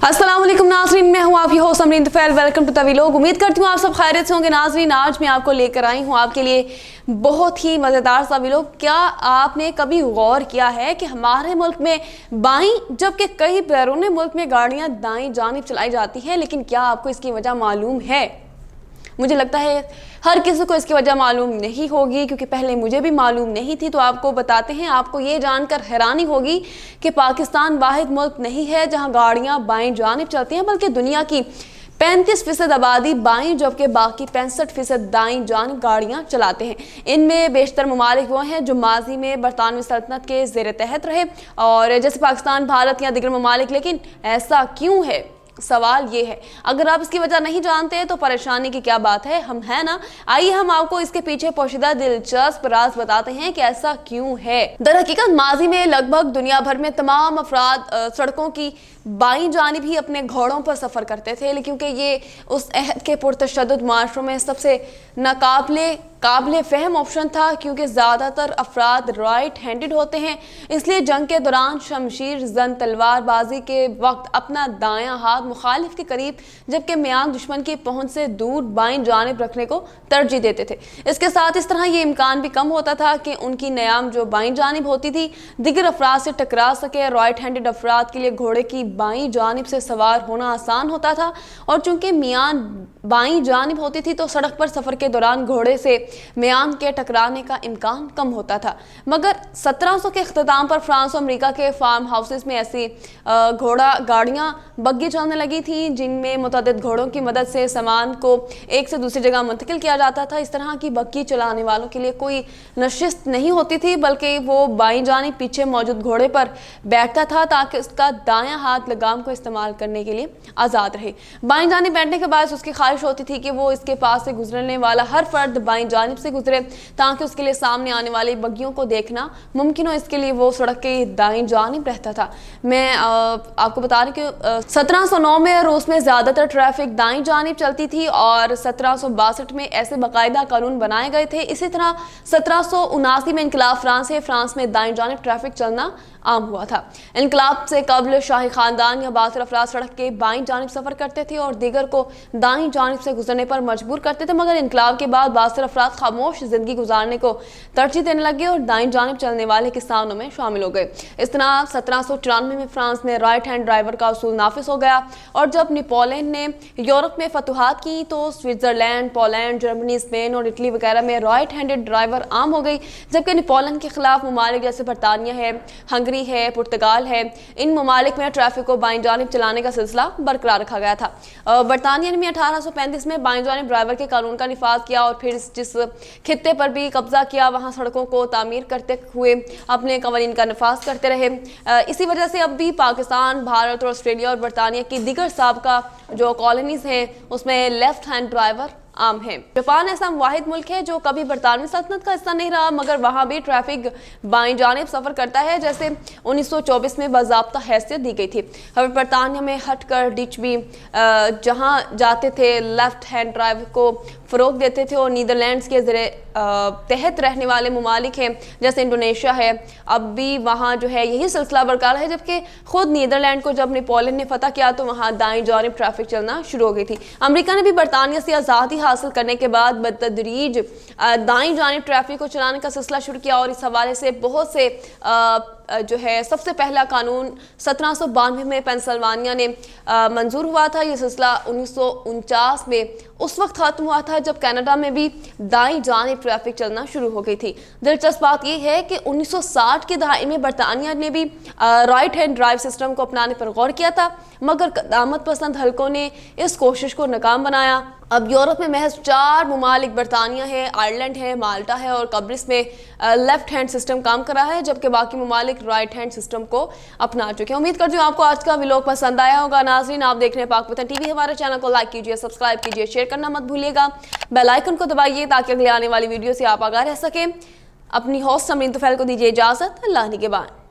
अस्सलाम वालेकुम नाज़रीन, मैं हूँ आपकी host Amreen Tufail. Welcome to तवीलोग। उम्मीद करती हूँ आप सब खैरियत से होंगे। नाज़रीन, आज मैं आपको लेकर आई हूँ आपके लिए बहुत ही मज़ेदार सा व्लॉग। क्या आपने कभी गौर किया है कि हमारे मुल्क में बाईं जबकि कई बैरून मुल्क में गाड़ियाँ दाईं जानिब चलाई जाती हैं, लेकिन क्या आपको इसकी वजह मालूम है? मुझे लगता है हर किसी को इसकी वजह मालूम नहीं होगी, क्योंकि पहले मुझे भी मालूम नहीं थी। तो आपको बताते हैं। आपको ये जानकर हैरानी होगी कि पाकिस्तान वाहिद मुल्क नहीं है जहां गाड़ियां बाएं जानिब चलती हैं, बल्कि दुनिया की 35% आबादी बाईं जबकि बाकी 65% दाईं जानिब गाड़ियां चलाते हैं। इनमें बेशतर ममालिक वो हैं जो माजी में बरतानवी सल्तनत के ज़ेर तहत रहे, और जैसे पाकिस्तान, भारत या दीगर ममालिक। लेकिन ऐसा क्यों है? सवाल ये है। अगर आप इसकी वजह नहीं जानते तो परेशानी की क्या बात है, हम है ना। आइए हम आपको इसके पीछे पोशीदा दिलचस्प राज बताते हैं कि ऐसा क्यों है। दरहकीकत माजी में लगभग दुनिया भर में तमाम अफराद सड़कों की बाईं जानिब ही अपने घोड़ों पर सफ़र करते थे, क्योंकि ये उस अहद के पुरतशद्दुद माशरों में सबसे काबिल फ़हम ऑप्शन था, क्योंकि ज़्यादातर अफराद राइट हैंडेड होते हैं। इसलिए जंग के दौरान शमशीर जन तलवारबाजी के वक्त अपना दायां हाथ मुखालिफ के करीब जबकि म्यान दुश्मन की पहुंच से दूर बाईं जानिब रखने को तरजीह देते थे। इसके साथ इस तरह ये इम्कान भी कम होता था कि उनकी न्याम जो बाईं जानिब होती थी दिगर अफराद से टकरा सके। राइट हैंडेड अफराद के लिए घोड़े की बाईं जानिब से सवार होना आसान होता था, और चूंकि म्यान बाईं जानिब होती थी तो सड़क पर सफ़र के दौरान घोड़े से म्यान के टकराने का इम्कान कम होता था। मगर 1700 के अख्ताम पर फ्रांस और अमेरिका के फार्म हाउसेस में ऐसी घोड़ा गाड़ियाँ बग्गी चलने लगी थी, जिनमें मुतअद्दिद घोड़ों की मदद से सामान को एक से दूसरी जगह मुंतकिल किया जाता था। इस तरह की बग्गी चलाने वालों के लिए कोई नशिस्त नहीं होती थी, बल्कि वो बाईं जानिब पीछे मौजूद घोड़े पर बैठता था ताकि उसका दायां हाथ लगाम को इस्तेमाल करने के लिए आज़ाद रहे। बाईं जानिब बैठने के बाद उसकी ख्वाहिश होती थी कि वो इसके पास से गुजरने वाला हर फर्द बाईं जानिब से गुजरे, ताकि उसके लिए सामने आने वाली बग्गियों को देखना मुमकिन हो। इसके लिए वो सड़क के दाईं जानिब रहता था। मैं आपको बता रही कि 1709 में रूस में ज़्यादातर ट्रैफिक दाईं जानिब चलती थी, और 1762 में ऐसे बाकायदा कानून बनाए गए थे। इसी तरह 1779 में इनकलाब फ्रांस में दाईं जानिब ट्रैफिक चलना आम हुआ था। इनकलाब से कबल शाही खानदान या बासर अफराद सड़क के बाईं जानिब सफ़र करते थे और दीगर को दाईं जानिब से गुजरने पर मजबूर करते थे। मगर इनकलाब के बाद बासर अफराद खामोश ज़िंदगी गुजारने को तरजीह देने लगे और दाईं जानिब चलने वाले किसानों में शामिल हो गए। इस तरह 1794 में फ्रांस में राइट हैंड ड्राइवर का उसूल नाफिज हो गया, और जब नेपोलियन ने यूरोप में फतूहात की तो स्विट्ज़रलैंड, पोलैंड, जर्मनी, स्पेन और इटली वगैरह में राइट हैंडेड ड्राइवर आम हो गई। जबकि नेपोलियन के खिलाफ ममालिक जैसे बरतानिया है, हंगरी है, पुर्तगाल है, इन ममालिक में ट्रैफिक को बाईं जानिब चलाने का सिलसिला बरकरार रखा गया था। बरतानिया ने 1835 में बाईं जानिब ड्राइवर के कानून का निफाज किया, और फिर जिस खित्ते पर भी कब्जा किया वहाँ सड़कों को तामीर करते हुए अपने कवानीन का नफाज करते रहे। इसी वजह से अब भी पाकिस्तान, भारत और ऑस्ट्रेलिया और बरतानिया की दीगर साबका जो कॉलोनीज हैं उसमें लेफ्ट हैंड ड्राइवर आम है। जापान ऐसा वाहिद मुल्क है जो कभी बरतानवी सल्तनत का हिस्सा नहीं रहा, मगर वहाँ भी ट्रैफिक बाईं जानिब सफ़र करता है, जैसे 1924 में बाज़ाब्ता हैसियत दी गई थी। बरतानिया में हटकर डिच भी जहाँ जाते थे लेफ्ट हैंड ड्राइव को फ़रोग देते थे, और नीदरलैंड्स के ज़रिए तहत रहने वाले ममालिक हैं जैसे इंडोनेशिया है, अब भी वहाँ जो है यही सिलसिला बरकरार है। जबकि खुद नीदरलैंड को जब नेपोलियन ने फतह किया तो वहाँ दाईं जानिब ट्रैफिक चलना शुरू हो गई थी। अमेरिका ने भी बरतानिया से आज़ादी हासिल करने के बाद बतदरीज दाईं जानिब ट्रैफिक को चलाने का सिलसिला शुरू किया, और इस हवाले से बहुत से जो है सबसे पहला कानून 1792 में पेंसिल्वानिया ने मंजूर हुआ था। ये सिलसिला 1949 में उस वक्त खत्म हुआ था जब कनाडा में भी दाईं जानिब ट्रैफिक चलना शुरू हो गई थी। दिलचस्प बात यह है कि 1960 के दहाई में बरतानिया ने भी राइट हैंड ड्राइव सिस्टम को अपनाने पर गौर किया था, मगर क़दामत पसंद हलकों ने इस कोशिश को नाकाम बनाया। अब यूरोप में महज 4 ममालिक बरतानिया है, आयरलैंड है, माल्टा है और कब्रिस में लेफ्ट हैंड सिस्टम काम कर रहा है, जबकि बाकी ममालिक राइट हैंड सिस्टम को अपना चुके हैं। उम्मीद करती हूँ आपको आज का व्लॉग पसंद आया होगा। नाज़रीन, आप देख रहे हैं पाकपतन टीवी। हमारे चैनल को लाइक कीजिए, सब्सक्राइब कीजिए, शेयर करना मत भूलिएगा, बेल आइकन को दबाइए ताकि अगले आने वाली वीडियो से आप आगाह रह सकें। अपनी होस्ट अमरीन तुफैल को दीजिए इजाज़त। अल्लाह निगहबान।